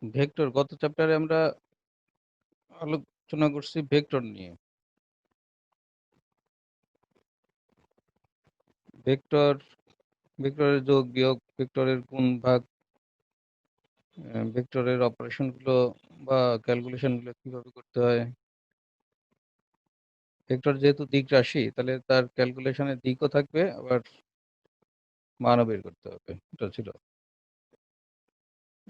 Vector গত চ্যাপ্টারে আমরা আলোচনা করছি ভেক্টর নিয়ে। ভেক্টরের যোগ বিয়োগ, ভেক্টরের গুণ ভাগ, ভেক্টরের অপারেশনগুলো বা ক্যালকুলেশনগুলো কিভাবে করতে হয়। ভেক্টর যেহেতু দিক রাশি, তাহলে তার ক্যালকুলেশনের দিকও থাকবে, আবার মানও বের করতে হবে, এটা ছিল।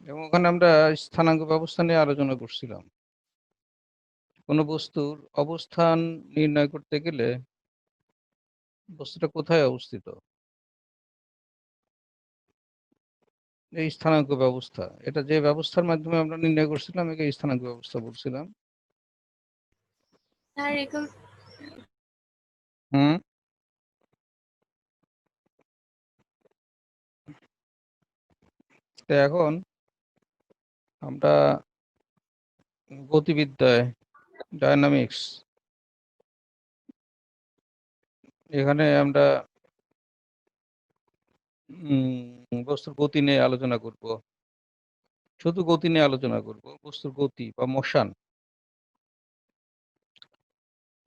এবং ওখানে আমরা স্থানাঙ্ক ব্যবস্থা নিয়ে আলোচনা করছিলাম। কোনো বস্তুর অবস্থান নির্ণয় করতে গেলে বস্তুটা কোথায় অবস্থিত, এই স্থানাঙ্ক ব্যবস্থা, এটা যে ব্যবস্থার মাধ্যমে আমরা নির্ণয় করছিলাম একে স্থানাঙ্ক ব্যবস্থা বলছিলাম। হুম, তো এখন আমরা গতিবিদ্যায়, ডায়নামিক্স, এখানে আমরা বস্তুর গতি নিয়ে আলোচনা করব। শুধু গতি নিয়ে আলোচনা করব, বস্তুর গতি বা মোশন।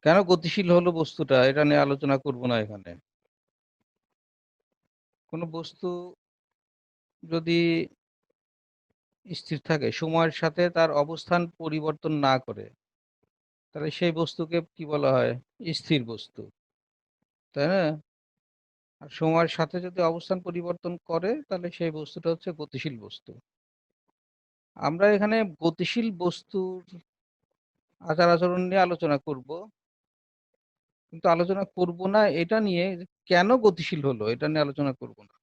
কেন গতিশীল হলো বস্তুটা, এটা নিয়ে আলোচনা করব না এখানে। কোনো বস্তু যদি স্থির থাকে, সময়ের সাথে তার অবস্থান পরিবর্তন না করে, তাহলে সেই বস্তুকে কি বলা হয়? স্থির বস্তু, তাই না? আর সময়ের সাথে যদি অবস্থান পরিবর্তন করে, তাহলে সেই বস্তুটা হচ্ছে গতিশীল বস্তু। আমরা এখানে গতিশীল বস্তুর আচার আচরণ নিয়ে আলোচনা করব, কিন্তু আলোচনা করব না এটা নিয়ে কেন গতিশীল হলো, এটা নিয়ে আলোচনা করব না।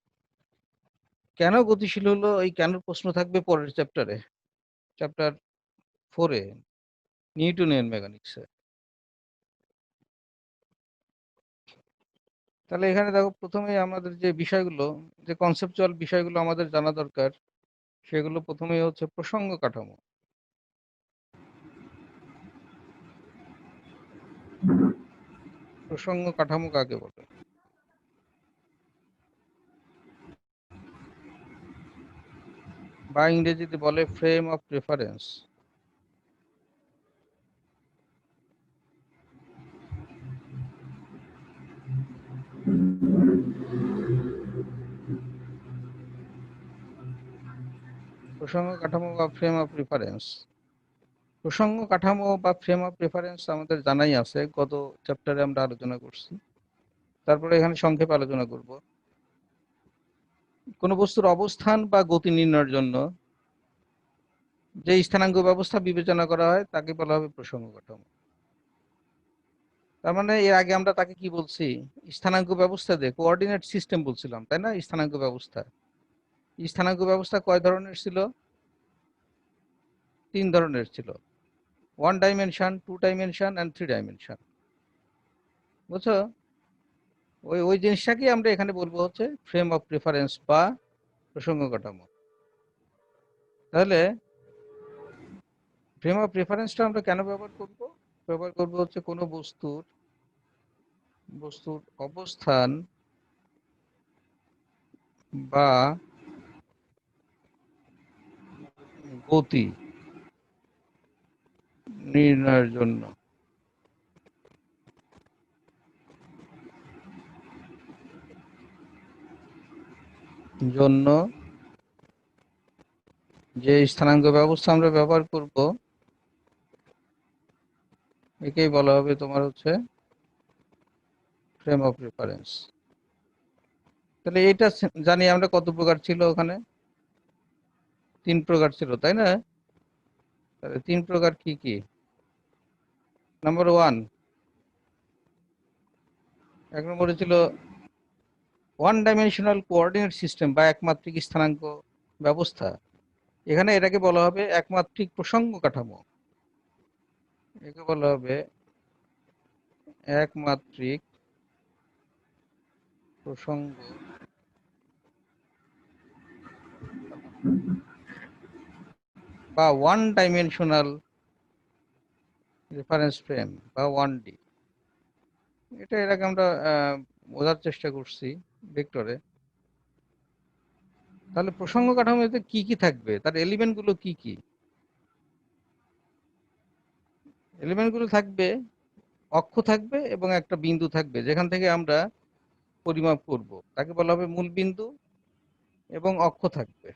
কেন গতিশীল হলো, এই কেন প্রশ্ন থাকবে পরের চ্যাপ্টারে, চ্যাপ্টার 4-এ, নিউটনিয়ান মেকানিক্সে। তাহলে এখানে দেখো, প্রথমে আমাদের যে বিষয়গুলো, যে কনসেপচুয়াল বিষয়গুলো আমাদের জানা দরকার, সেগুলো প্রথমেই হচ্ছে প্রসঙ্গ কাঠামো। প্রসঙ্গ কাঠামো কাকে বলে? বা ইংরেজিতে বলে ফ্রেম অফ রেফারেন্স। প্রসঙ্গ কাঠামো বা ফ্রেম অফ রেফারেন্স। প্রসঙ্গ কাঠামো বা ফ্রেম অফ রেফারেন্স আমাদের জানাই আছে, গত চ্যাপ্টারে আমরা আলোচনা করছি। তারপরে এখানে সংক্ষেপে আলোচনা করব। কোন বস্তুর অবস্থান বা গতি নির্ণয়ের জন্য যে স্থানাঙ্ক ব্যবস্থা বিবেচনা করা হয় তাকে বলা হবে প্রসঙ্গ কাঠামো। তার মানে এর আগে আমরা তাকে কি বলছি? স্থানাঙ্ক ব্যবস্থা দিয়ে কোঅর্ডিনেট সিস্টেম বলছিলাম, তাই না? স্থানাঙ্ক ব্যবস্থা, স্থানাঙ্ক ব্যবস্থা কয় ধরনের ছিল? 3 ধরনের ছিল: 1 ডাইমেনশন, 2 ডাইমেনশন এন্ড 3 ডাইমেনশন। বুঝছো? ওই জিনিসটাকে আমরা এখানে বলবো হচ্ছে ফ্রেম অফ রেফারেন্স বা প্রসঙ্গ কাঠামো। তাহলে ফ্রেম অফ রেফারেন্সটা আমরা কেন ব্যবহার করব? ব্যবহার করব হচ্ছে কোনো বস্তুর অবস্থান বা গতি নির্ণয়ের জন্য। জন্য যে স্থানাঙ্ক ব্যবস্থা আমরা ব্যবহার করব, একেই বলা হবে তোমার হচ্ছে ফ্রেম অফ রেফারেন্স। তাহলে এটা জানি আমরা কত প্রকার ছিল ওখানে? 3 প্রকার ছিল, তাই না? তাহলে 3 প্রকার কি কি? নাম্বার 1, এক নম্বরে ছিল ওয়ান ডাইমেনশনাল কোঅর্ডিনেট সিস্টেম বা একমাত্রিক স্থানাঙ্ক ব্যবস্থা। এখানে এটাকে বলা হবে একমাত্রিক প্রসঙ্গ কাঠামো। একে বলা হবে একমাত্রিক প্রসঙ্গ বা ওয়ান ডাইমেনশনাল রেফারেন্স ফ্রেম বা 1D। এটা এর আগে আমরা বোঝার চেষ্টা করছি ভেক্টরে। তাহলে প্রসঙ্গ কাঠামোতে কি কি থাকবে, তার এলিমেন্ট গুলো কি কি? এলিমেন্ট গুলো থাকবে, অক্ষ থাকবে এবং একটা বিন্দু থাকবে যেখান থেকে আমরা পরিমাপ করব, তাকে বলা হবে মূল বিন্দু। এবং অক্ষ থাকবে,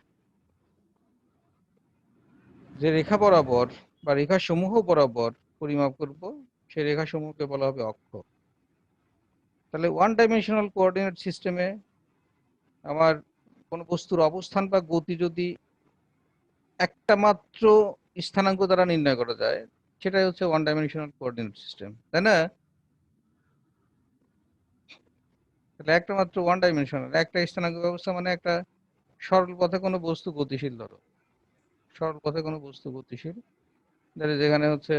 যে রেখা বরাবর বা রেখা সমূহ বরাবর পরিমাপ করব, সেই রেখা সমূহকে বলা হবে অক্ষ। তাহলে ওয়ান ডাইমেনশনাল কোঅর্ডিনেট সিস্টেমে আমার কোনো বস্তুর অবস্থান বা গতি যদি একটা মাত্র স্থানাঙ্ক দ্বারা নির্ণয় করা যায়, সেটাই হচ্ছে ওয়ান ডাইমেনশনাল কোঅর্ডিনেট সিস্টেম, তাই না? তাহলে একটা মাত্র ওয়ান ডাইমেনশনাল একটা স্থানাঙ্ক ব্যবস্থা মানে একটা সরল পথে কোনো বস্তু গতিশীল, ধরো সরল পথে কোনো বস্তু গতিশীল, ধরো যেখানে হচ্ছে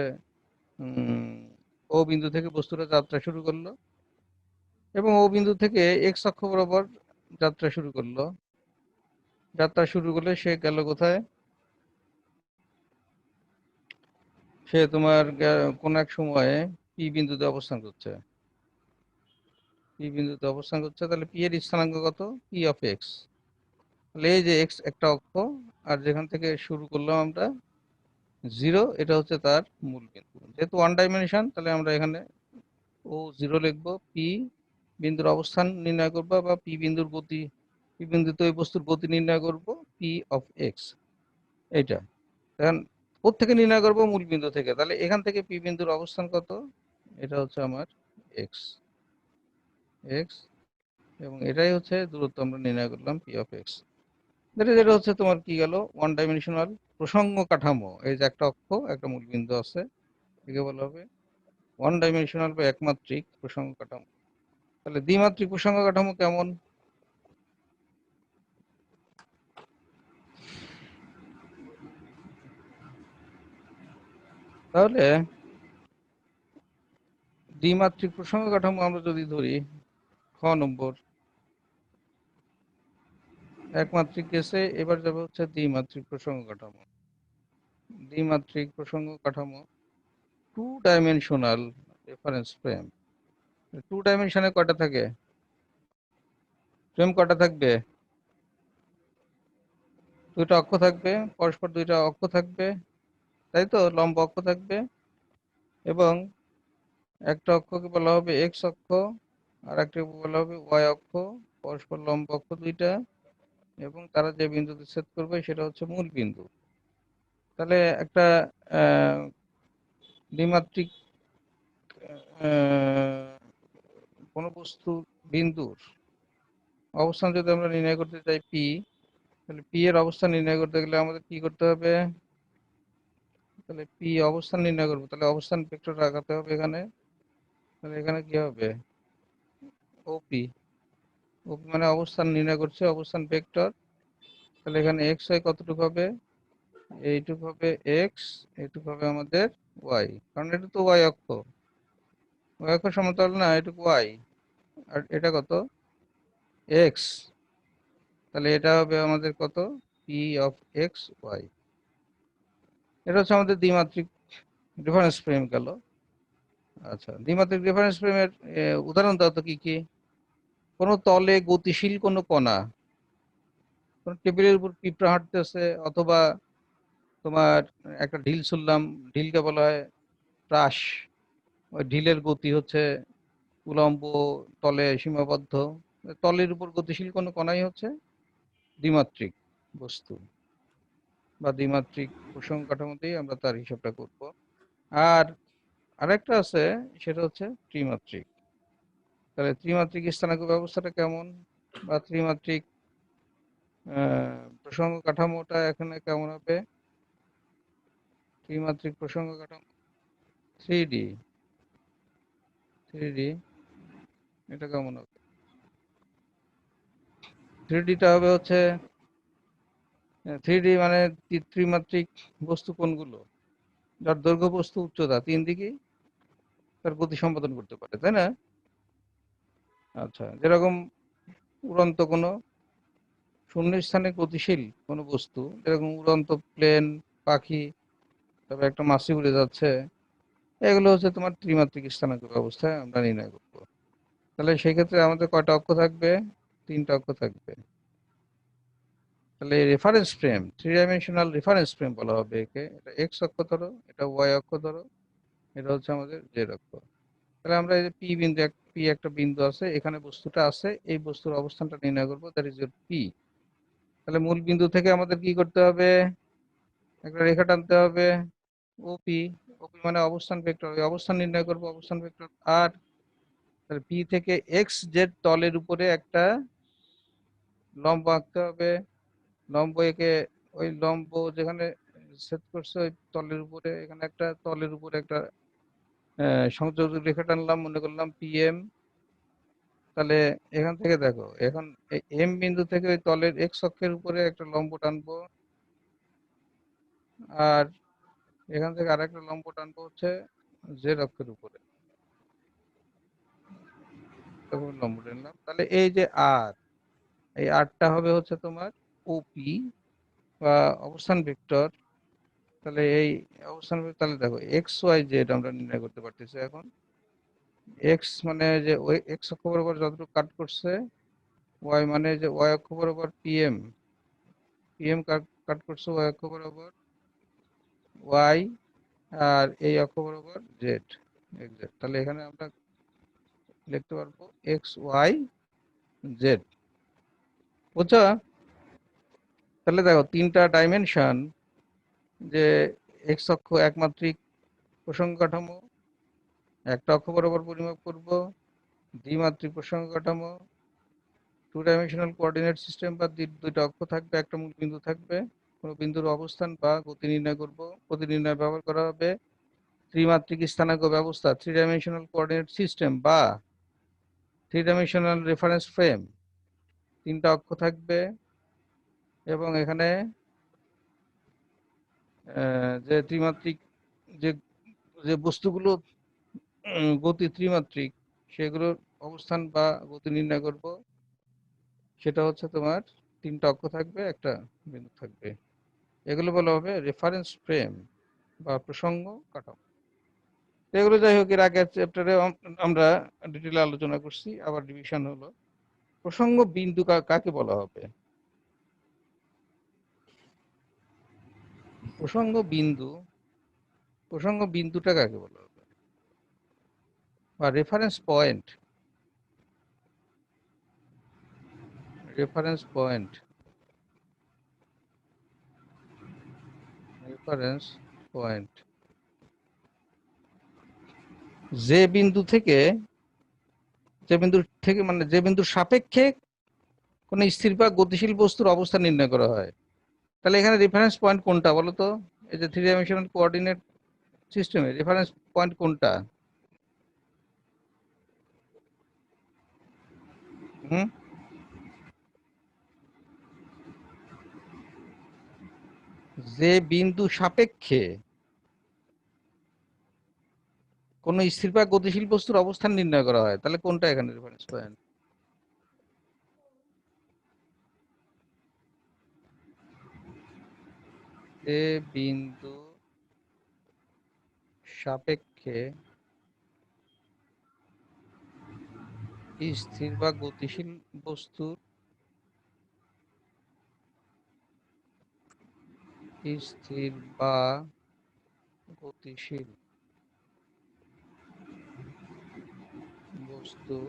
ও বিন্দু থেকে বস্তুটা যাত্রা শুরু করলো এবং ও বিন্দু থেকে এক্স অক্ষ বরাবর যাত্রা শুরু করলো। যাত্রা শুরু করলে সে গেল কোথায়? সে তোমার কোন এক সময়ে পি বিন্দুতে অবস্থান করছে। পি বিন্দুতে অবস্থান করছে, তাহলে পি এর স্থানাঙ্ক কত? P of x. তাহলে এই যে এক্স একটা অক্ষ, আর যেখান থেকে শুরু করলাম আমরা জিরো, এটা হচ্ছে তার মূল বিন্দু। যেহেতু ওয়ান ডাইমেনশন, তাহলে আমরা এখানে ও জিরো লিখবো। পি বিন্দুর অবস্থান নির্ণয় করবো বা পি বিন্দুর গতি, পি বিন্দুতে ওই বস্তুর গতি নির্ণয় করব পি অফ এক্স, এইটা। এখন কোত্থেকে নির্ণয় করব? মূল বিন্দু থেকে। তাহলে এখান থেকে পি বিন্দুর অবস্থান কত? এটা হচ্ছে আমার এক্স, এক্স, এবং এটাই হচ্ছে দূরত্ব আমরা নির্ণয় করলাম পি অফ এক্স। যেটা হচ্ছে তোমার কি গেল? ওয়ান ডাইমেনশনাল প্রসঙ্গ কাঠামো। এই যে একটা অক্ষ, একটা মূল বিন্দু আছে, একে বলা হবে ওয়ান ডাইমেনশনাল বা একমাত্রিক প্রসঙ্গ কাঠামো। তাহলে দ্বিমাত্রিক প্রসঙ্গ কাঠামো কেমন? তাহলে দ্বিমাত্রিক প্রসঙ্গ কাঠামো আমরা যদি ধরি, খ নম্বর, একমাত্রিক গেছে, এবার যাবে হচ্ছে দ্বিমাত্রিক প্রসঙ্গ কাঠামো। দ্বিমাত্রিক প্রসঙ্গ কাঠামো, two dimensional reference frame. Two ডাইমেনশনে কয়টা থাকে? ফ্রেম কয়টা থাকবে? দুইটা অক্ষ থাকবে, পরস্পর দুইটা অক্ষ থাকবে, তাই তো, লম্ব অক্ষ থাকবে। এবং একটা অক্ষকে বলা হবে এক্স অক্ষ, আর একটা বলা হবে ওয়াই অক্ষ, পরস্পর লম্ব অক্ষ দুইটা, এবং তারা যে বিন্দুতে ছেদ করবে সেটা হচ্ছে মূল বিন্দু। তাহলে একটা আহ, দ্বিমাত্রিক কোনো বস্তু বিন্দুর অবস্থান যদি আমরা নির্ণয় করতে চাই পি, তাহলে পি এর অবস্থান নির্ণয় করতে গেলে আমাদের কি করতে হবে? তাহলে পি অবস্থান নির্ণয় করবো, তাহলে অবস্থান ভেক্টর রাখাতে হবে এখানে। তাহলে এখানে কি হবে? ওপি। ওপি মানে অবস্থান নির্ণয় করছে, অবস্থান ভেক্টর। তাহলে এখানে এক্স ওয়াই কতটুকু হবে? এইটুকু হবে এক্স, এইটুকু হবে আমাদের ওয়াই, কারণ এটা তো ওয়াই অক্ষ। ওয়াই অক্ষ সমতল না, এটুকু ওয়াই, আর এটা কত? এক্স। তাহলে এটা হবে আমাদের কত? P of X Y. এটা হচ্ছে আমাদের দ্বিমাত্রিক রেফারেন্স ফ্রেম গেল। আচ্ছা, দ্বিমাত্রিক রেফারেন্স ফ্রেমের উদাহরণ দাও তো কি কি? কোনো তলে গতিশীল কোনো কণা, কোনো টেবিলের উপর পিঁপড়া হাঁটতেছে, অথবা তোমার একটা ঢিল ছুড়লাম, ঢিলকে বলা হয় প্রাস। ওই ঢিলের গতি হচ্ছে উলম্ব তলে সীমাবদ্ধ। তলের উপর গতিশীল কোনো কণাই হচ্ছে দ্বিমাত্রিক বস্তু বা দ্বিমাত্রিক প্রসঙ্গ কাঠামোতেই আমরা তার হিসাবটা করব। আর আরেকটা আছে, সেটা হচ্ছে ত্রিমাত্রিক। তাহলে ত্রিমাত্রিক স্থানাঙ্ক ব্যবস্থাটা কেমন, বা ত্রিমাত্রিক প্রসঙ্গ কাঠামোটা এখানে কেমন হবে? ত্রিমাত্রিক প্রসঙ্গ কাঠামো থ্রি ডি, থ্রি ডি, এটা কেমন হবে? থ্রি ডিটা হবে হচ্ছে, থ্রি ডি মানে ত্রিমাত্রিক বস্তু কোনগুলো? যার দৈর্ঘ্য বস্তু উচ্চতা তিন দিকেই তার গতি সম্পাদন করতে পারে, তাই না? আচ্ছা, যেরকম উড়ন্ত কোনো শূন্য স্থানে গতিশীল কোনো বস্তু, যেরকম উড়ন্ত প্লেন, পাখি, তারপর একটা মাছি উড়ে যাচ্ছে, এগুলো হচ্ছে তোমার ত্রিমাত্রিক স্থানাঙ্ক ব্যবস্থায় আমরা নির্ণয় করবো। তাহলে সেই ক্ষেত্রে আমাদের কয়টা অক্ষ থাকবে? তিনটা অক্ষ থাকবে। তাহলে reference frame, three dimensional reference frame বলা হবে একে। এটা এক্স অক্ষ ধরো, এটা ওয়াই অক্ষ ধরো, এটা হচ্ছে আমাদের জেড অক্ষ। তাহলে আমরা এই যে পি বিন্দু, পি একটা বিন্দু আছে, এখানে বস্তুটা আছে, এই বস্তুর অবস্থানটা নির্ণয় করবো, দ্যাট ইজ পি। তাহলে মূল বিন্দু থেকে আমাদের কি করতে হবে, একটা রেখা টানতে হবে, ওপি। ওপি মানে অবস্থান ভেক্টর, ওই অবস্থান নির্ণয় করবো, অবস্থান ভেক্টর আর। তাহলে পি থেকে এক্স জেড তলের উপরে একটা লম্ব আঁকতে হবে। লম্ব এঁকে ওই লম্ব যেখানে সেট করছে ওই তলের উপরে, এখানে একটা তলের উপরে একটা সংযোগ রেখা টানলাম, মনে করলাম পিএম। তাহলে এখান থেকে দেখো, এখন এম বিন্দু থেকে ওই তলের এক্স অক্ষের উপরে একটা লম্ব টানবো, আর এখান থেকে আরেকটা লম্ব টানবো হচ্ছে জেড অক্ষের উপরে, লম্ব টানলাম। তাহলে এই যে আর, এই আরটা হবে হচ্ছে তোমার ওপি বা অবস্থান ভেক্টর। তাহলে এই অবস্থান তাহলে দেখো এক্স ওয়াই জেড আমরা নির্ণয় করতে পারতেছি এখন। এক্স মানে যে ওই এক্স অক্ষ বরাবর যতটুকু কাট করছে, ওয়াই মানে যে ওয়াই অক্ষ বরাবর পিএম, পিএম কাট করছে ওয়াই অক্ষ বরাবর ওয়াই, আর এই অক্ষ বরাবর জেড, জেড। তাহলে এখানে আমরা লিখতে পারবো এক্স ওয়াই জেড, বুঝছো? তাহলে দেখো তিনটা ডাইমেনশন, যে এক্স অক্ষ একমাত্রিক প্রসঙ্গ কাঠামো, একটা অক্ষ বরাবর পরিমাপ করব, দ্বিমাত্রিক প্রসঙ্গ কাঠামো, টু ডাইমেনশনাল কোঅর্ডিনেট সিস্টেম বা দুইটা অক্ষ থাকবে, একটা মূল বিন্দু থাকবে, কোনো বিন্দুর অবস্থান বা গতি নির্ণয় করব, গতি নির্ণয় ব্যবহার করা হবে ত্রিমাত্রিক স্থানাঙ্ক ব্যবস্থা, থ্রি ডাইমেনশনাল কোঅর্ডিনেট সিস্টেম বা থ্রি ডাইমেনশনাল রেফারেন্স ফ্রেম। তিনটা অক্ষ থাকবে এবং এখানে যে ত্রিমাত্রিক যে যে বস্তুগুলো গতি ত্রিমাত্রিক, সেগুলোর অবস্থান বা গতি নির্ণয় করব। সেটা হচ্ছে তোমার তিনটা অক্ষ থাকবে, একটা বিন্দু থাকবে। এগুলো বলা হবে রেফারেন্স ফ্রেম বা প্রসঙ্গ কাঠামো। এগুলো যাই হোক, এর আগের চ্যাপ্টারে আমরা ডিটেলে আলোচনা করছি, আবার রিভিশন হলো। প্রসঙ্গ বিন্দু কাকে বলা হবে? প্রসঙ্গ বিন্দু, প্রসঙ্গ বিন্দুটা কাকে বলা হবে, বা reference point, reference point, reference point. যে বিন্দু থেকে, যে বিন্দু থেকে মানে যে বিন্দুর সাপেক্ষে কোন স্থির বা গতিশীল বস্তুর অবস্থান নির্ণয় করা হয়। তাহলে এখানে রেফারেন্স পয়েন্ট কোনটা বলো তো? এই যে থ্রি ডাইমেনশনাল কোঅর্ডিনেট সিস্টেমে রেফারেন্স পয়েন্ট কোনটা? হুম, যে বিন্দু সাপেক্ষে কোন স্থির বা গতিশীল বস্তুর অবস্থান নির্ণয় করা হয়, তাহলে কোনটা এখানে রেফারেন্স পয়েন্ট? যে বিন্দু সাপেক্ষে স্থির বা গতিশীল বস্তুর, স্থির বা গতিশীল বস্তুর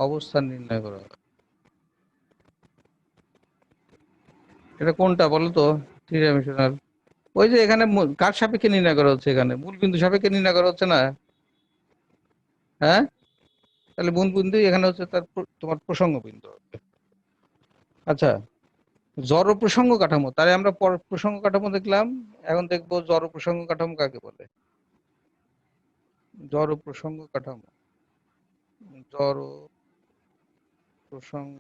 অবস্থান নির্ণয় করা হয়, এটা কোনটা বলো তো? থ্রি ডাইমেনশনাল, ওই যে এখানে কার সাপেক্ষে নির্ণয় করা হচ্ছে, এখানে মূল বিন্দু সাপেক্ষে নির্ণয় করা হচ্ছে না? হ্যাঁ, তাহলে মূল বিন্দু এখানে হচ্ছে তার তোমার প্রসঙ্গ বিন্দু হবে। আচ্ছা, জড় প্রসঙ্গ কাঠামো, তাহলে আমরা প্রসঙ্গ কাঠামো দেখলাম, এখন দেখবো জড় প্রসঙ্গ কাঠামো কাকে বলে। জড় প্রসঙ্গ কাঠামো, জড় প্রসঙ্গ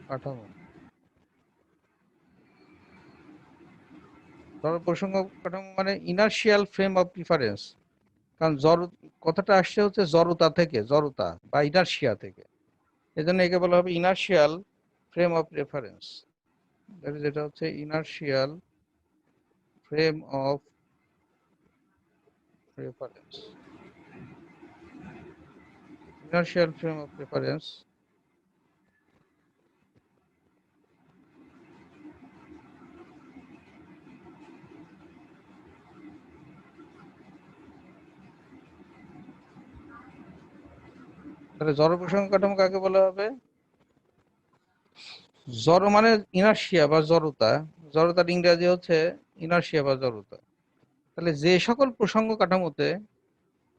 কাঠামো, জড় প্রসঙ্গ কাঠামো মানে ইনার্শিয়াল ফ্রেম অফ রিফারেন্স। কারণ জড় কথাটা আসছে হচ্ছে জড়তা থেকে, জড়তা বা ইনার্শিয়া থেকে, এজন্য একে বলা হবে ইনার্শিয়াল ফ্রেম অফ রেফারেন্স। যেটা হচ্ছে inertial frame of reference, inertial frame of reference তাহলে জড় প্রসঙ্গ কাঠামো কাকে বলা হবে? জড় মানে ইনার্শিয়া বা জড়তা, জড়তার ইংরেজি হচ্ছে ইনার্শিয়া বা জড়তা। তাহলে যে সকল প্রসঙ্গ কাঠামোতে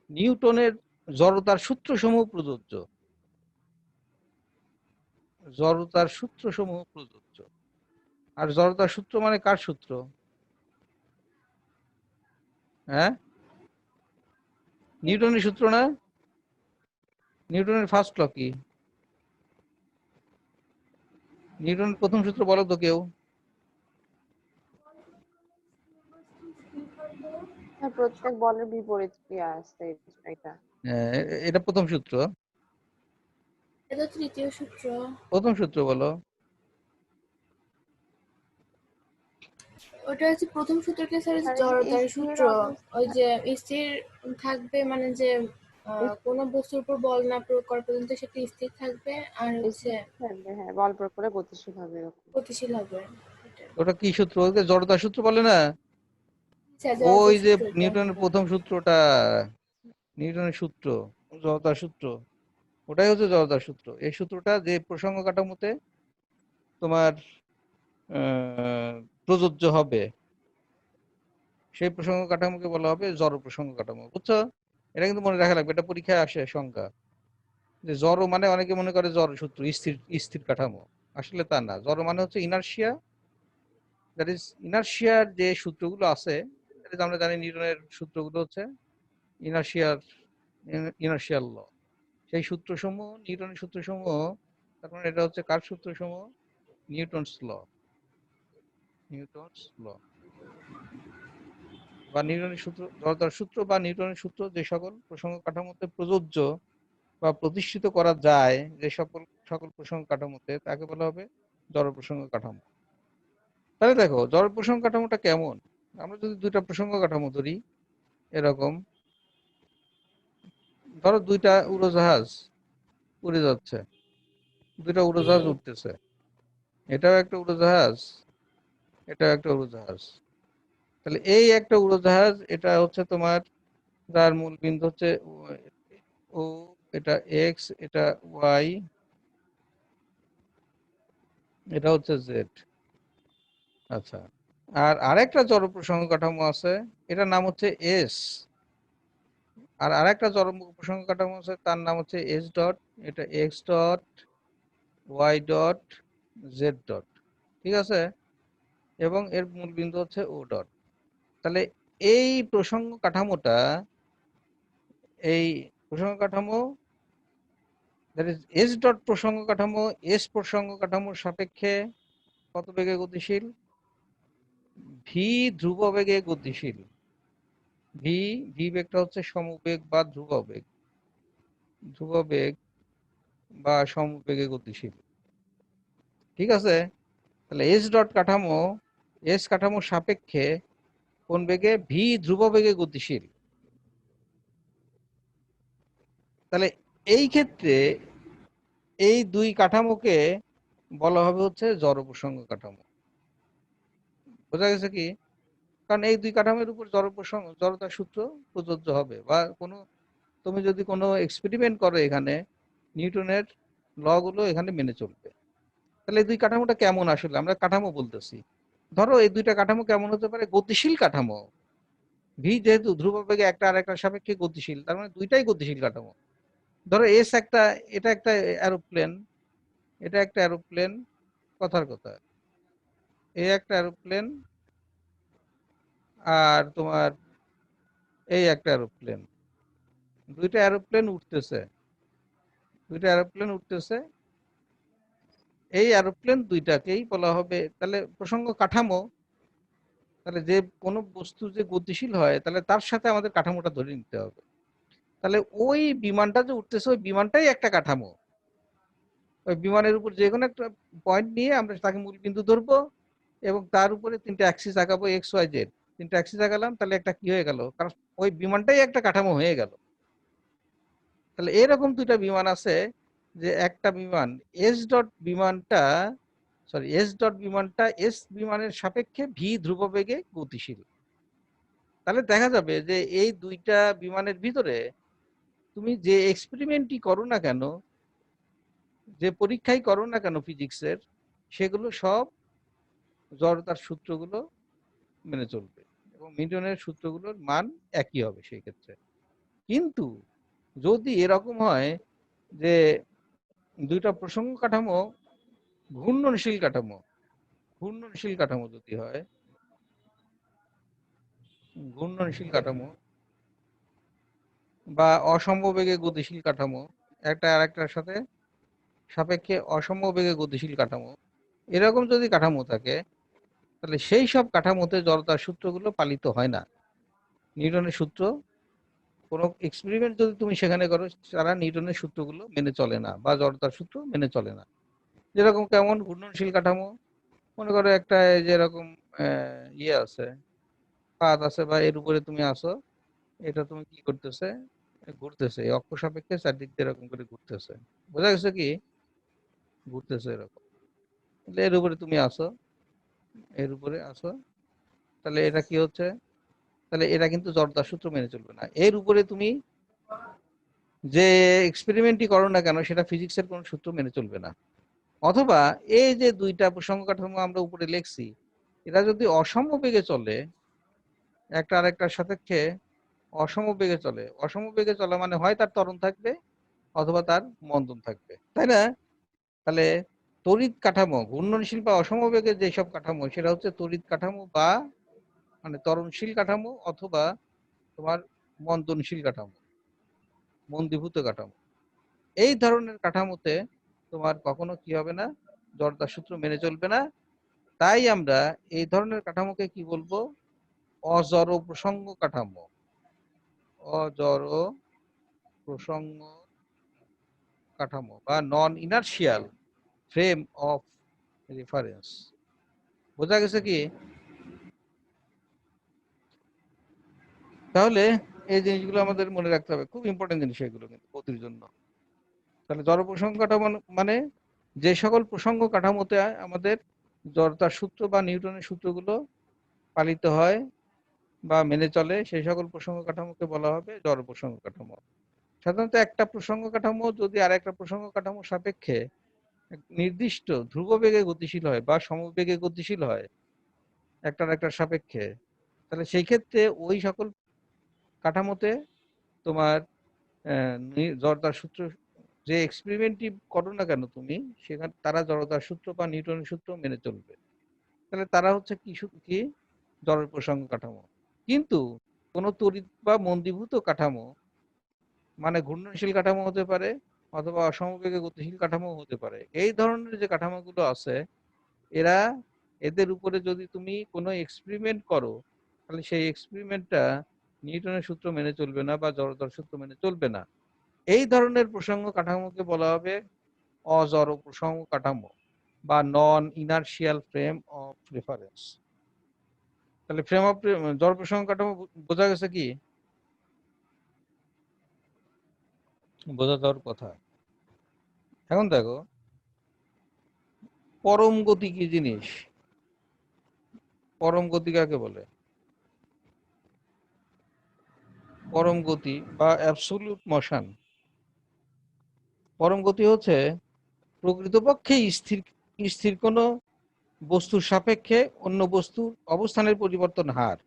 নিউটনের জড়তার সূত্রসমূহ প্রযোজ্য, জড়তার সূত্রসমূহ প্রযোজ্য। আর জড়তার সূত্র মানে কার সূত্র? হ্যাঁ, নিউটনের সূত্র না? নিউটনের ফার্স্ট ল কি? নিউটনের প্রথম সূত্র বলো তো কেউ? প্রত্যেক বলের বিপরীত ক্রিয়া আছে এটা। হ্যাঁ, এটা প্রথম সূত্র। এটা তৃতীয় সূত্র। প্রথম সূত্র বলো। ওটা হচ্ছে প্রথম সূত্রটা স্যার স্যার, জড়তার স্থির সূত্র। অবস্থা ওই যে স্থির থাকবে মানে যে কোনো বস্তুর উপর বল না প্রয়োগ করা পর্যন্ত সেটা স্থির থাকবে আর হচ্ছে থাকবে, হ্যাঁ, বল প্রয়োগ করে গতিশীল হবে এরকম। গতিশীল হবে। ওটা কি সূত্র? ওকে জড়তার সূত্র বলে না? আচ্ছা, ওই জড়তার যে সূত্র এটা। নিউটনের প্রথম সূত্রটা, নিউটনের সূত্র, জড়তার সূত্র, ওটাই হচ্ছে জড়তার সূত্র। এই সূত্রটা যে প্রসঙ্গ কাঠামোতে তোমার প্রযোজ্য হবে সেই প্রসঙ্গ কাঠামোকে বলা হবে জড় প্রসঙ্গ কাঠামো। বুঝছো? এটা কিন্তু মনে রাখা লাগবে, এটা পরীক্ষায় আসে সংখ্যা। যে জড় মানে অনেকে মনে করে জড় সূত্র স্থির স্থির কাঠামো, আসলে তা না। জড় মানে হচ্ছে ইনার্শিয়া, দ্যাট ইজ ইনার্শিয়ার যে সূত্রগুলো আছে, এটা আমরা জানি নিউটনের সূত্রগুলো হচ্ছে ইনার্শিয়ার, ইনার্শিয়াল ল। সেই সূত্রসমূহ, নিউটনের সূত্রসমূহ, তার মানে এটা হচ্ছে কার সূত্রসমূহ? নিউটনস ল, নিউটনস ল বা নিউটনের সূত্র, জড়তার সূত্র বা নিউটনের সূত্র যে সকল প্রসঙ্গ কাঠামোতে প্রযোজ্য বা প্রতিষ্ঠিত করা যায়, যে সকল সকল প্রসঙ্গ কাঠামোতে, তাকে বলা হবে জড় প্রসঙ্গ কাঠামো। তাহলে দেখো জড় প্রসঙ্গ কাঠামোটা কেমন। আমরা যদি দুইটা প্রসঙ্গ কাঠামো ধরি, এরকম ধরো দুইটা উড়োজাহাজ উড়ে যাচ্ছে, দুইটা উড়োজাহাজ উঠতেছে, এটাও একটা উড়োজাহাজ, এটাও একটা উড়োজাহাজ। তাহলে এই একটা উড়োজাহাজ, এটা হচ্ছে তোমার, যার মূল বিন্দু হচ্ছে ও, এটা এক্স, এটা ওয়াই, এটা হচ্ছে জেড। আচ্ছা, আর আরেকটা জড় প্রসঙ্গ কাঠামো আছে, এটার নাম হচ্ছে এস। আর আরেকটা জড় প্রসঙ্গ কাঠামো আছে, তার নাম হচ্ছে এস ডট, এটা X dot, Y dot, Z dot. ঠিক আছে? এবং এর মূল বিন্দু হচ্ছে ও ডট। তাহলে এই প্রসঙ্গ কাঠামোটা, এই প্রসঙ্গ কাঠামো, দ্যাট ইজ এস ডট প্রসঙ্গ কাঠামো, এস প্রসঙ্গ কাঠামোর সাপেক্ষে কত বেগে গতিশীল? ভি ধ্রুব বেগে গতিশীল। ভি, ভি বেগটা হচ্ছে সমবেগ বা ধ্রুব বেগ, ধ্রুব বেগ বা সমবেগে গতিশীল। ঠিক আছে? তাহলে এস ডট কাঠামো, এস কাঠামোর সাপেক্ষে কোন বেগে? ভি ধ্রুব বেগে গতিশীল। তাহলে এই ক্ষেত্রে এই দুই কাঠামোকে বলা হবে হচ্ছে জড় প্রসঙ্গ কাঠামো। বোঝা গেছে কি? কারণ এই দুই কাঠামোর উপর জড় প্রসঙ্গ, জড়তার সূত্র প্রযোজ্য হবে। বা কোনো, তুমি যদি কোনো এক্সপেরিমেন্ট করো এখানে, নিউটনের ল গুলো এখানে মেনে চলবে। তাহলে এই দুই কাঠামোটা কেমন? আসলে আমরা কাঠামো বলতেছি, ধরো এই দুইটা কাঠামো কেমন হতে পারে? গতিশীল কাঠামো। ভি যেহেতু ধ্রুব বেগে একটা আর একটা সাপেক্ষে গতিশীল, তার মানে দুইটাই গতিশীল কাঠামো। ধরো এস একটা, এটা একটা এরোপ্লেন, এটা একটা এরোপ্লেন, কথার কথা, এই একটা এরোপ্লেন, আর তোমার এই একটা এরোপ্লেন, দুইটা এরোপ্লেন উঠতেছে, দুইটা এরোপ্লেন উঠতেছে, এই এরোপ্লেন দুইটাকেই বলা হবে তাহলে প্রসঙ্গ কাঠামো। তাহলে যে কোনো বস্তু যে গতিশীল হয়, তাহলে তার সাথে আমাদের কাঠামোটা ধরে নিতে হবে। তাহলে ওই বিমানটা যে উঠতেছে, ওই বিমানটাই একটা কাঠামো। ওই বিমানের উপর যে কোনো একটা পয়েন্ট নিয়ে আমরা তাকে মূল বিন্দু ধরবো, এবং তার উপরে তিনটা অ্যাক্সিস আঁকাবো, এক্স ওয়াই জেড। তিনটা অ্যাক্সিস আঁকালাম, তাহলে একটা কি হয়ে গেল? কারণ ওই বিমানটাই একটা কাঠামো হয়ে গেল। তাহলে এরকম দুইটা বিমান আছে, যে একটা বিমান এস ডট বিমানটা, সরি এস ডট বিমানটা এস বিমানের সাপেক্ষে ভি ধ্রুব বেগে গতিশীল। তাহলে দেখা যাবে যে এই দুইটা বিমানের ভিতরে তুমি যে এক্সপেরিমেন্টই করো না কেন, যে পরীক্ষাই করো না কেন ফিজিক্সের, সেগুলো সব জড়তার সূত্রগুলো মেনে চলবে এবং নিউটনের সূত্রগুলোর মান একই হবে সেই ক্ষেত্রে। কিন্তু যদি এরকম হয় যে দুইটা প্রসঙ্গ কাঠামো ঘূর্ণনশীল কাঠামো, ঘূর্ণনশীল কাঠামো যদি হয়, ঘূর্ণনশীল কাঠামো বা অসমবেগে গতিশীল কাঠামো, একটা আরেকটার সাথে সাপেক্ষে অসমবেগে গতিশীল কাঠামো, এরকম যদি কাঠামো থাকে, তাহলে সেই সব কাঠামোতে জড়তার সূত্রগুলো পালিত হয় না। নিউটনের সূত্র, কোনো এক্সপেরিমেন্ট যদি তুমি সেখানে করো, তারা নিউটনের সূত্রগুলো মেনে চলে না বা জড়তার সূত্র মেনে চলে না। যেরকম কেমন ঘূর্ণনশীল কাঠামো, মনে করো একটা এই যে এরকম ইয়ে আছে, পাত আছে বা এর উপরে তুমি আসো, এটা তুমি কি করতেছে, ঘুরতেছে, এই অক্ষ সাপেক্ষে চারদিক দিয়ে এরকম করে ঘুরতেছে, বোঝা গেছে কি, ঘুরতেছে এরকম। তাহলে এর উপরে তুমি আসো, এর উপরে আসো, তাহলে এটা কি হচ্ছে, তাহলে এটা কিন্তু জড়তার সূত্র মেনে চলবে না। এর উপরে তুমি যে এক্সপেরিমেন্টই করো না কেন, সেটা ফিজিক্সের কোনো সূত্র মেনে চলবে না। অথবা এই যে দুইটা প্রসঙ্গ কাঠামো আমরা উপরে লিখছি, এটা যদি অসমবেগে চলে, একটা আরেকটার সাপেক্ষে অসমবেগে চলে, অসমবেগে চলা মানে হয় তার ত্বরণ থাকবে অথবা তার মন্দন থাকবে, তাই না? তাহলে তড়িৎ কাঠামো, ঘূর্ণনশীল বা অসমবেগের যেসব কাঠামো, সেটা হচ্ছে তড়িৎ কাঠামো বা মানে ত্বরণশীল কাঠামো অথবা তোমার মন্দনশীল কাঠামো, মন্দীভূত কাঠামো। এই ধরনের কাঠামোতে তোমার কখনো কি হবে না, জড়তার সূত্র মেনে চলবে না। তাই আমরা এই ধরনের কাঠামোকে কি বলবো, অজড় প্রসঙ্গ কাঠামো, অজড় প্রসঙ্গ কাঠামো বা নন ইনার্শিয়াল ফ্রেম অফ রেফারেন্স। বোঝা গেছে কি? তাহলে এই জিনিসগুলো আমাদের মনে রাখতে হবে, খুব ইম্পর্টেন্ট জিনিস এগুলো কিন্তু গতির জন্য। তাহলে জড় প্রসঙ্গ কাঠামো মানে যে সকল প্রসঙ্গ কাঠামোতে আমাদের জড়তার সূত্র বা নিউটনের সূত্রগুলো পালিত হয় বা মেনে চলে, সেই সকল প্রসঙ্গ কাঠামোকে বলা হবে জড় প্রসঙ্গ কাঠামো। সাধারণত একটা প্রসঙ্গ কাঠামো যদি আর একটা প্রসঙ্গ কাঠামো সাপেক্ষে নির্দিষ্ট ধ্রুব বেগে গতিশীল হয় বা সমবেগে গতিশীল হয় একটার একটার সাপেক্ষে, তাহলে সেই ক্ষেত্রে ওই সকল কাঠামোতে তোমার জড়তার সূত্র, যে এক্সপেরিমেন্টই করো না কেন তুমি, সেখানে তারা জড়তার সূত্র বা নিউটনের সূত্র মেনে চলবে। তাহলে তারা হচ্ছে কি কি জড় প্রসঙ্গ কাঠামো। কিন্তু কোন তড়িৎ বা মন্দীভূত কাঠামো, মানে ঘূর্ণনশীল কাঠামো হতে পারে অথবা অসমবেগে গতিশীল কাঠামো হতে পারে, এই ধরনের যে কাঠামোগুলো আছে, এরা, এদের উপরে যদি তুমি কোনো এক্সপেরিমেন্ট করো, তাহলে সেই এক্সপেরিমেন্টটা নিউটনের সূত্র মেনে চলবে না বা জড়তার সূত্র মেনে চলবে না। এই ধরনের প্রসঙ্গ কাঠামোকে বলা হবে অজড় প্রসঙ্গ কাঠামো বা নন ইনার্শিয়াল ফ্রেম অফ রেফারেন্স। তাহলে ফ্রেম অফ জড় প্রসঙ্গ কাঠামো বোঝা গেছে কি? বোঝা যাওয়ার কথা। এখন দেখো পরম গতি কি জিনিস, পরম গতি কাকে বলে? পরম গতি বা অ্যাবসলিউট মোশন, পরম গতি হচ্ছে প্রকৃতপক্ষে স্থির, স্থির কোনো বস্তুর সাপেক্ষে অন্য বস্তুর অবস্থানের পরিবর্তন হার।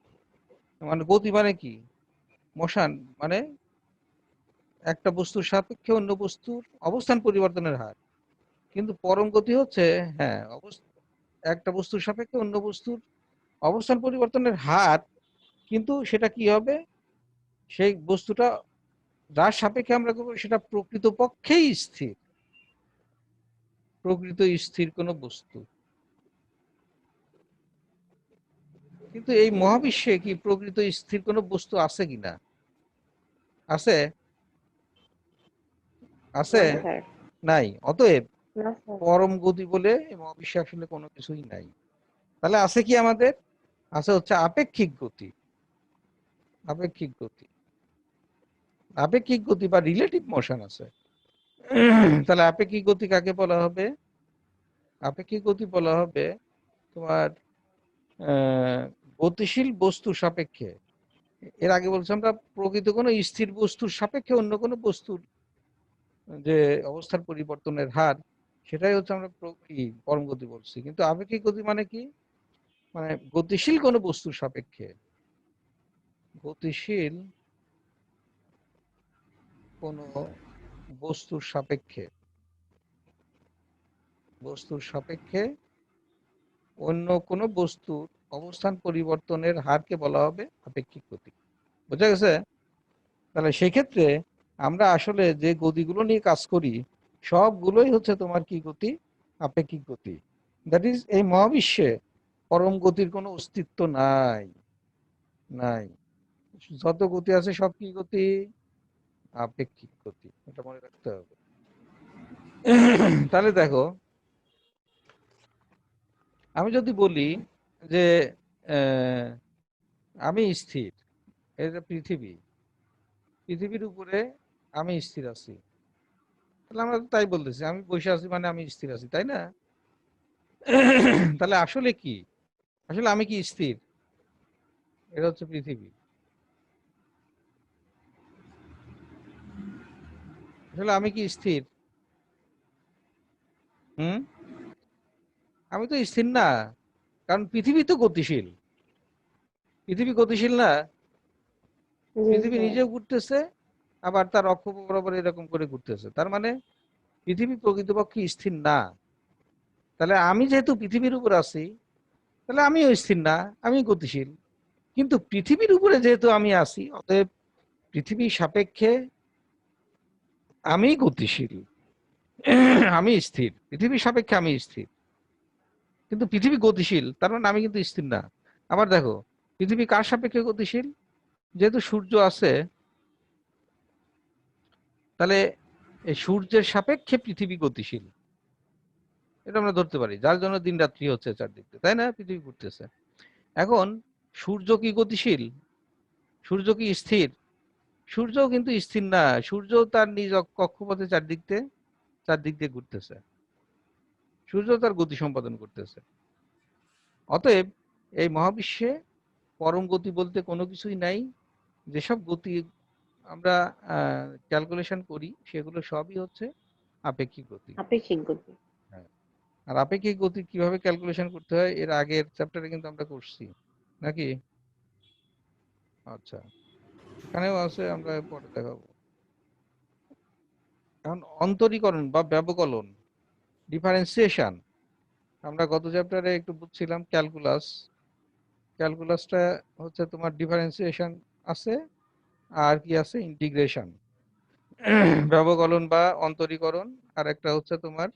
মানে গতি মানে কি, মোশন মানে একটা বস্তুর সাপেক্ষে অন্য বস্তুর অবস্থান পরিবর্তনের হার। কিন্তু পরম গতি হচ্ছে, হ্যাঁ, একটা বস্তুর সাপেক্ষে অন্য বস্তুর অবস্থান পরিবর্তনের হার, কিন্তু সেটা কি হবে, সেই বস্তুটা যার সাপেক্ষে আমরা করবো সেটা প্রকৃতপক্ষেই স্থির, প্রকৃত স্থির কোনো বস্তু। কিন্তু এই মহাবিশ্বে কি প্রকৃত স্থির কোনো বস্তু আছে কিনা? আছে? আছে? না স্যার, নাই। অতএব না স্যার। পরম গতি বলে এই মহাবিশ্বে আসলে কোনো কিছুই নাই। তাহলে আছে কি আমাদের? আছে হচ্ছে আপেক্ষিক গতি। আপেক্ষিক গতি, আপেক্ষিক গতি বা রিলেটিভ মোশন আছে। তাহলে আপেক্ষিক গতি কাকে বলা হবে? আপেক্ষিক গতি বলা হবে তোমার গতিশীল বস্তু সাপেক্ষে এর আগে বলছি আমরা প্রকৃত কোনো স্থির বস্তুর সাপেক্ষে অন্য কোনো বস্তুর যে অবস্থার পরিবর্তনের হার, সেটাই হচ্ছে আমরা পরম গতি বলছি। কিন্তু আপেক্ষিক গতি মানে কি? মানে গতিশীল কোনো বস্তুর সাপেক্ষে, গতিশীল কোনো বস্তুর সাপেক্ষে, বস্তুর সাপেক্ষে অন্য কোনো বস্তুর অবস্থান পরিবর্তনের হারকে বলা হবে আপেক্ষিক গতি। বোঝা গেছে? তাহলে সেই ক্ষেত্রে আমরা আসলে যে গতিগুলো নিয়ে কাজ করি সবগুলোই হচ্ছে তোমার কি গতি? আপেক্ষিক গতি। দ্যাট ইজ, এই মহাবিশ্বে পরম গতির কোনো অস্তিত্ব নাই, নাই। যত গতি আছে সব কি গতি? আপেক্ষিক গতি। এটা মনে রাখতে হবে। তাহলে দেখো, আমি যদি বলি যে আমি স্থির, এটা পৃথিবী, পৃথিবীর উপরে আমি স্থির আছি, তাহলে আমরা তো তাই বলতেছি, আমি বসে আছি মানে আমি স্থির আছি, তাই না? তাহলে আসলে কি? আসলে আমি কি স্থির? এটা হচ্ছে পৃথিবী। আসলে আমি কি স্থির? হুম? আমি তো স্থির না, কারণ পৃথিবী তো গতিশীল। পৃথিবী গতিশীল না? জি পৃথিবী স্যার। নিজেও ঘুরতেছে, আবার তার অক্ষ বরাবর এরকম করে ঘুরতেছে, তার মানে পৃথিবী প্রকৃতপক্ষে স্থির না। তাহলে আমি যেহেতু পৃথিবীর উপর আছি, তাহলে আমিও স্থির না, আমি গতিশীল। কিন্তু পৃথিবীর উপরে যেহেতু আমি আছি, অতএব পৃথিবীর সাপেক্ষে আমি গতিশীল, আমি স্থির। পৃথিবীর সাপেক্ষে আমি স্থির, কিন্তু পৃথিবী গতিশীল, তার মানে আমি কিন্তু স্থির না। আবার দেখো, পৃথিবী কার সাপেক্ষে গতিশীল? যেহেতু সূর্য আছে, তাহলে এই সূর্যের সাপেক্ষে পৃথিবী গতিশীল, এটা আমরা ধরতে পারি। যার জন্য দিন রাত্রি হচ্ছে চারদিকে, তাই না? পৃথিবী ঘুরতেছে। এখন সূর্য কি গতিশীল? সূর্য কি স্থির? সূর্যও কিন্তু স্থির না, সূর্য তার নিজ কক্ষপথে চারদিক দিয়ে ঘুরতেছে, সূর্য তার গতি সম্পাদন করতেছে। অতএব এই মহাবিশ্বে পরম গতি বলতে কোনো কিছুই নাই। যেসব গতি আমরা ক্যালকুলেশন করি সেগুলো সবই হচ্ছে আপেক্ষিক গতি। আপেক্ষিক গতি। হ্যাঁ। আর আপেক্ষিক গতি কিভাবে ক্যালকুলেশন করতে হয় এর আগের চ্যাপ্টারে কিন্তু আমরা করছি, নাকি? আচ্ছা, এখানেও আছে, আমরা পরে দেখাবো। এখন অন্তরীকরণ বা ব্যবকলন, ডিফারেন্সিয়েশন, আমরা গত চ্যাপ্টারে একটু বুঝছিলাম ক্যালকুলাস। ক্যালকুলাসটা হচ্ছে তোমার ডিফারেন্সিয়েশন আছে, আর কি আছে? ইন্টিগ্রেশন। ব্যবকলন বা অন্তরীকরণ, আর একটা হচ্ছে তোমার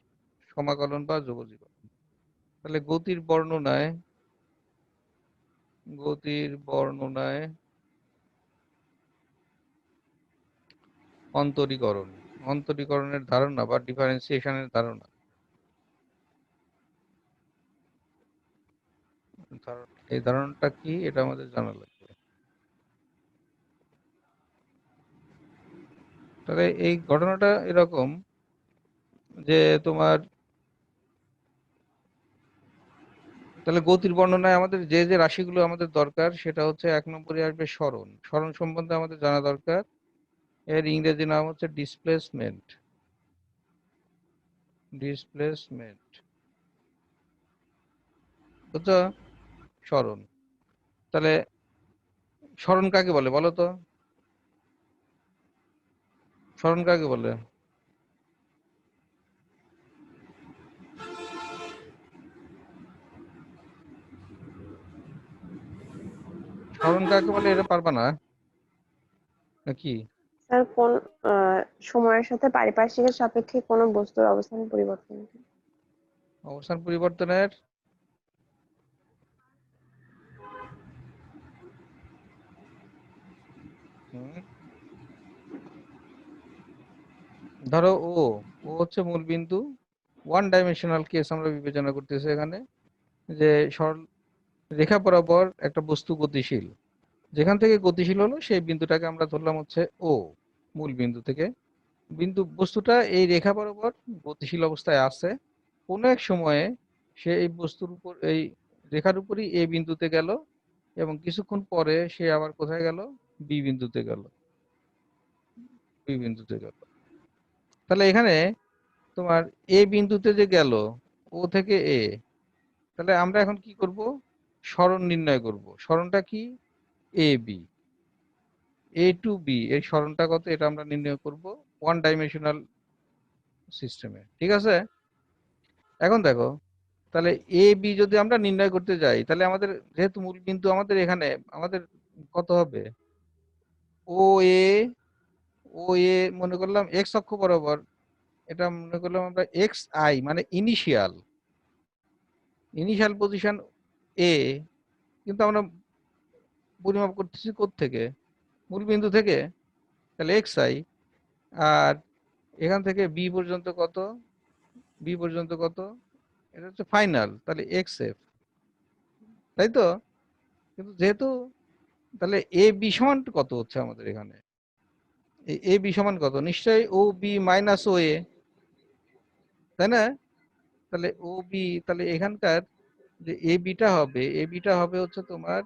সমাকলন বা যোগজীকরণ। তাহলে গতির বর্ণনায় অন্তরীকরণ, অন্তরীকরণের ধারণা বা ডিফারেন্সিয়েশনের ধারণা, এই ধারণাটা কি এটা আমাদের জানা লাগবে। তাহলে এই ঘটনাটা এরকম যে তোমার, তাহলে গতির বর্ণনায় আমাদের যে যে রাশিগুলো আমাদের দরকার সেটা হচ্ছে, এক নম্বরে আসবে সরণ। সরণ সম্বন্ধে আমাদের জানা দরকার। এর ইংরেজি নাম হচ্ছে ডিসপ্লেসমেন্ট। ডিসপ্লেসমেন্ট, বুঝছো? সরণ। তাহলে সরণ কাকে বলে বলো তো? সরণ কাকে বলে? সরণ কাকে বলে এটা পারবা না নাকি? স্যার কোন সময়ের সাথে পারিপার্শ্বিকের সাপেক্ষে কোনো বস্তুর অবস্থান পরিবর্তন। অবস্থান পরিবর্তনের, হুম, ধরো ও, ও হচ্ছে মূল বিন্দু। ওয়ান ডাইমেনশনাল কেস আমরা বিবেচনা করতেছি এখানে, যে সরল রেখা বরাবর একটা বস্তু গতিশীল, যেখান থেকে গতিশীল হলো সেই বিন্দুটাকে আমরা ধরলাম হচ্ছে ও, মূল বিন্দু থেকে। বস্তুটা এই রেখা বরাবর গতিশীল অবস্থায় আছে। কোনো এক সময়ে সে এই বস্তুর উপর, এই রেখার উপরই এ বিন্দুতে গেল, এবং কিছুক্ষণ পরে সে আবার কোথায় গেল, বি বিন্দুতে গেল, বি বিন্দুতে গেল। তাহলে এখানে তোমার এ বিন্দুতে যে গেল, ও থেকে এ, তাহলে আমরা এখন কি করব, সরণ নির্ণয় করব। সরণটা কি, A B, A two B, এই সরণটা কত এটা আমরা নির্ণয় করব ওয়ান ডাইমেনশনাল সিস্টেমে। ঠিক আছে, এখন দেখো, তাহলে এ বি যদি আমরা নির্ণয় করতে যাই, তাহলে আমাদের যেহেতু মূল বিন্দু আমাদের এখানে, আমাদের কত হবে, ও এ, ও এ মনে করলাম এক্স অক্ষ বরাবর, এটা মনে করলাম আমরা এক্স আই, মানে ইনিশিয়াল, ইনিশিয়াল পজিশন এ, কিন্তু আমরা পরিমাপ করতেছি থেকে, মূল বিন্দু থেকে, তাহলে এক্স আই। আর এখান থেকে বি পর্যন্ত কত, বি পর্যন্ত কত, এটা হচ্ছে ফাইনাল, তাহলে এক্স এফ, তাই তো। কিন্তু যেহেতু, তাহলে এ বি সমান কত হচ্ছে আমাদের এখানে, এ বি সমান কত, নিশ্চয়ই ও বি মাইনাস ও এ, তাই না। তাহলে ও বি, তাহলে এখানকার যে এ বিটা হবে, এ বিটা হবে হচ্ছে তোমার,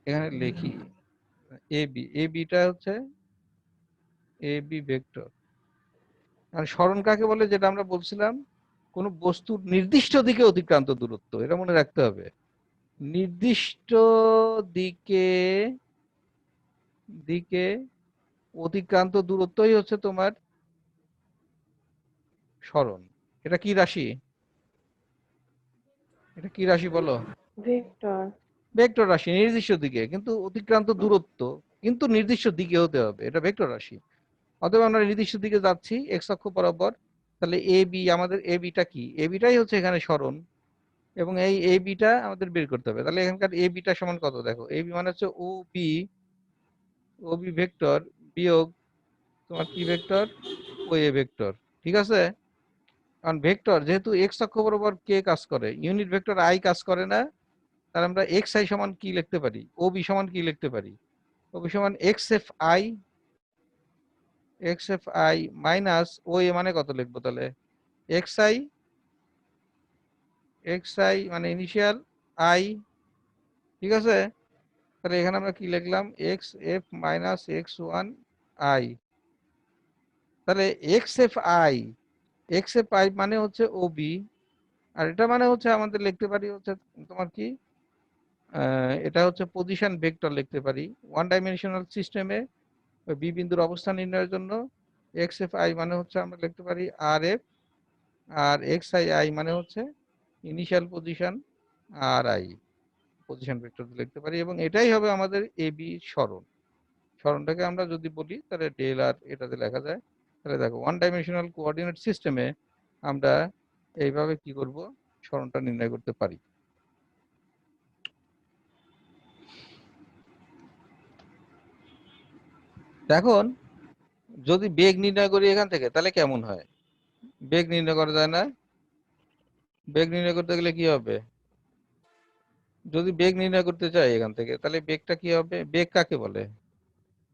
এখানে লিখি এ বি, এ বিটা হচ্ছে এ বি ভেক্টর। আর সরণ কাকে বলে, যেটা আমরা বলছিলাম, কোন বস্তুর নির্দিষ্ট দিকে অতিক্রান্ত দূরত্ব, এটা মনে রাখতে হবে। নির্দিষ্ট দিকে, দিকে অতিক্রান্ত দূরত্বই হচ্ছে তোমার সরণ। এটা কি রাশি, এটা কি রাশি বলো, ভেক্টর। ভেক্টর রাশি, নির্দিষ্ট দিকে কিন্তু অতিক্রান্ত দূরত্ব, কিন্তু নির্দিষ্ট দিকে হতে হবে, এটা ভেক্টর রাশি। অথবা আমরা নির্দিষ্ট দিকে যাচ্ছি এক্স অক্ষ বরাবর, তাহলে এ বি, আমাদের এ বিটা কি, এ বিটাই হচ্ছে এখানে সরণ, এবং এই এ বিটা আমাদের বের করতে হবে। তাহলে এখানকার এ বিটা সমান কত, দেখো এ বি মানে হচ্ছে ও বি, ও বি ভেক্টর বিয়োগ তোমার কি ভেক্টর, ও এ ভেক্টর। ঠিক আছে, কারণ ভেক্টর যেহেতু এক্স অক্ষ বরাবর কে কাজ করে, ইউনিট ভেক্টর আই কাজ করে না, তাহলে আমরা এক্স আই সমান কি লিখতে পারি, ও বি সমান কি লিখতে পারি, ও বি সমান X F I, X F I minus O A মানে কত লিখবো, তাহলে এক্স আই, এক্স আই মানে ইনিশিয়াল আই। ঠিক আছে, তাহলে এখানে আমরা কি লিখলাম, X F minus X one I. তাহলে X F I, X F I মানে হচ্ছে ও বি, আর এটা মানে হচ্ছে আমাদের লিখতে পারি হচ্ছে তোমার কি, এটা হচ্ছে পজিশন ভেক্টর লিখতে পারি ওয়ান ডাইমেনশনাল সিস্টেমে বি বিন্দুর অবস্থান নির্ণয়ের জন্য। এক্স এফ আই মানে হচ্ছে আমরা লিখতে পারি R F, R X I I মানে হচ্ছে initial position R I, position vector লিখতে পারি, এবং এটাই হবে আমাদের এ বি সরণ। সরণটাকে আমরা যদি বলি তাহলে ডেল আর এটাতে লেখা যায়। তাহলে দেখো ওয়ান ডাইমেনশনাল কোঅর্ডিনেট সিস্টেমে আমরা এইভাবে কি করব, সরণটা নির্ণয় করতে পারি। এখন যদি বেগ নির্ণয় করি এখান থেকে, তাহলে কেমন হয়, বেগ নির্ণয় করা যায় না, বেগ নির্ণয় করতে গেলে কি হবে, যদি বেগ নির্ণয় করতে চাই এখান থেকে, তাহলে বেগটা কি হবে, বেগ কাকে বলে,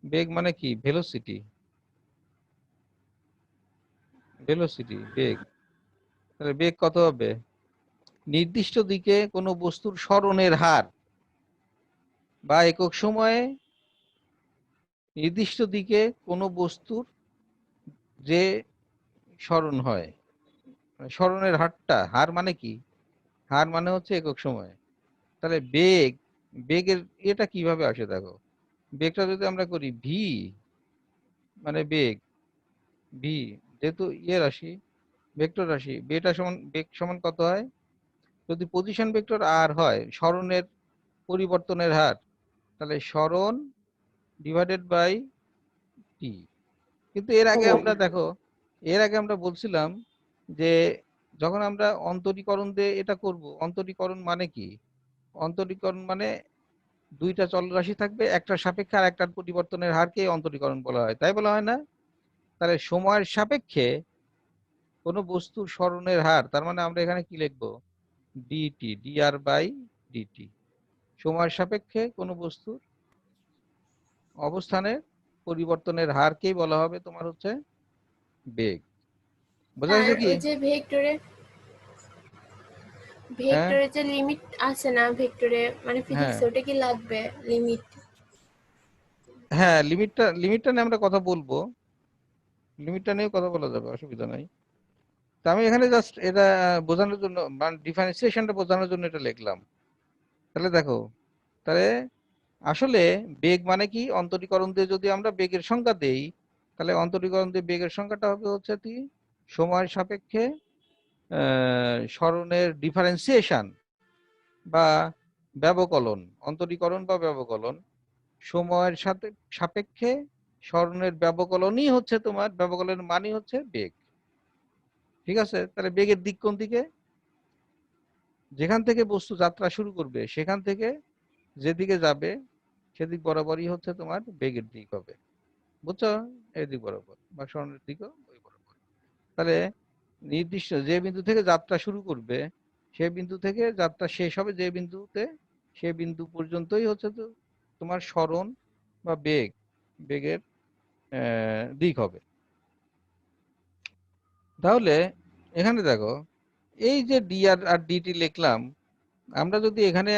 বেগ মানে কি, ভেলোসিটি, ভেলোসিটি বেগ। তাহলে বেগ কত হবে, নির্দিষ্ট দিকে কোনো বস্তুর সরণের হার, বা একক সময়ে নির্দিষ্ট দিকে কোনো বস্তুর যে সরণ হয়, সরণের হারটা, হার মানে কি, হার মানে হচ্ছে একক সময়ে। তাহলে বেগ, বেগের এটা কিভাবে আসে দেখো, বেগটা যদি আমরা করি ভি, মানে বেগ, ভি যেহেতু ইয়ে রাশি, ভেক্টর রাশি, বেটা সমান, বেগ সমান কত হয়, যদি পজিশন ভেক্টর আর হয় সরণের পরিবর্তনের হার, তাহলে সরণ ডিভাইডেড বাই টি। কিন্তু এর আগে আমরা দেখো, এর আগে আমরা বলছিলাম যে যখন আমরা অন্তরীকরণ দিয়ে এটা করব, অন্তরীকরণ মানে কি, অন্তরীকরণ মানে দুইটা চলরাশি থাকবে, একটার সাপেক্ষে আর একটার পরিবর্তনের হারকে অন্তরীকরণ বলা হয়, তাই বলা হয় না। তাহলে সময়ের সাপেক্ষে কোনো বস্তুর সরণের হার, তার মানে আমরা এখানে কি লিখবো, ডিটি, ডিআর বাই ডিটি। সময়ের সাপেক্ষে কোনো বস্তুর অবস্থানের পরিবর্তনের হারকেই বলা হবে তোমার হচ্ছে বেগ। বোঝা আর যাচ্ছে কি, ওই যে ভেক্টরে, হ্যাঁ ভেক্টরে যে লিমিট আছে না, ভেক্টরে মানে হ্যাঁ ফিজিক্সে ওটা কি লাগবে লিমিট? হ্যাঁ, লিমিটটা নিয়ে আমরা কথা বলবো, লিমিটটা নিয়ে কথা বলা যাবে, অসুবিধা নাই। তা আমি এখানে জাস্ট এটা বোঝানোর জন্য, মানে ডিফারেন্সিয়েশনটা বোঝানোর জন্য এটা লিখলাম। তাহলে দেখো, তাহলে আসলে বেগ মানে কি, অন্তরীকরণ দিয়ে যদি আমরা বেগের সংজ্ঞা দেই, তাহলে অন্তরীকরণ দিয়ে বেগের সংজ্ঞাটা হবে হচ্ছে কি, সময়ের সাপেক্ষে সরণের ডিফারেন্সিয়েশন বা ব্যবকলন, অন্তরীকরণ বা ব্যবকলন, সময়ের সাথে সাপেক্ষে সরণের ব্যবকলনই হচ্ছে তোমার, ব্যবকলনের মানই হচ্ছে বেগ। ঠিক আছে, তাহলে বেগের দিক কোন দিকে, যেখান থেকে বস্তু যাত্রা শুরু করবে সেখান থেকে যেদিকে যাবে সেদিক বরাবরই হচ্ছে তোমার বেগের দিক হবে, বুঝছো? এই দিক বরাবর বা সরণের দিকও ওই বরাবর। তাহলে নির্দিষ্ট যে বিন্দু থেকে যাত্রা শুরু করবে, সেই বিন্দু থেকে যাত্রা শেষ হবে যে বিন্দুতে, সেই বিন্দু পর্যন্তই হচ্ছে তো তোমার সরণ বা বেগ, বেগের দিক হবে। তাহলে এখানে দেখো, এই যে ডি আর ডিটি লিখলাম, আমরা যদি এখানে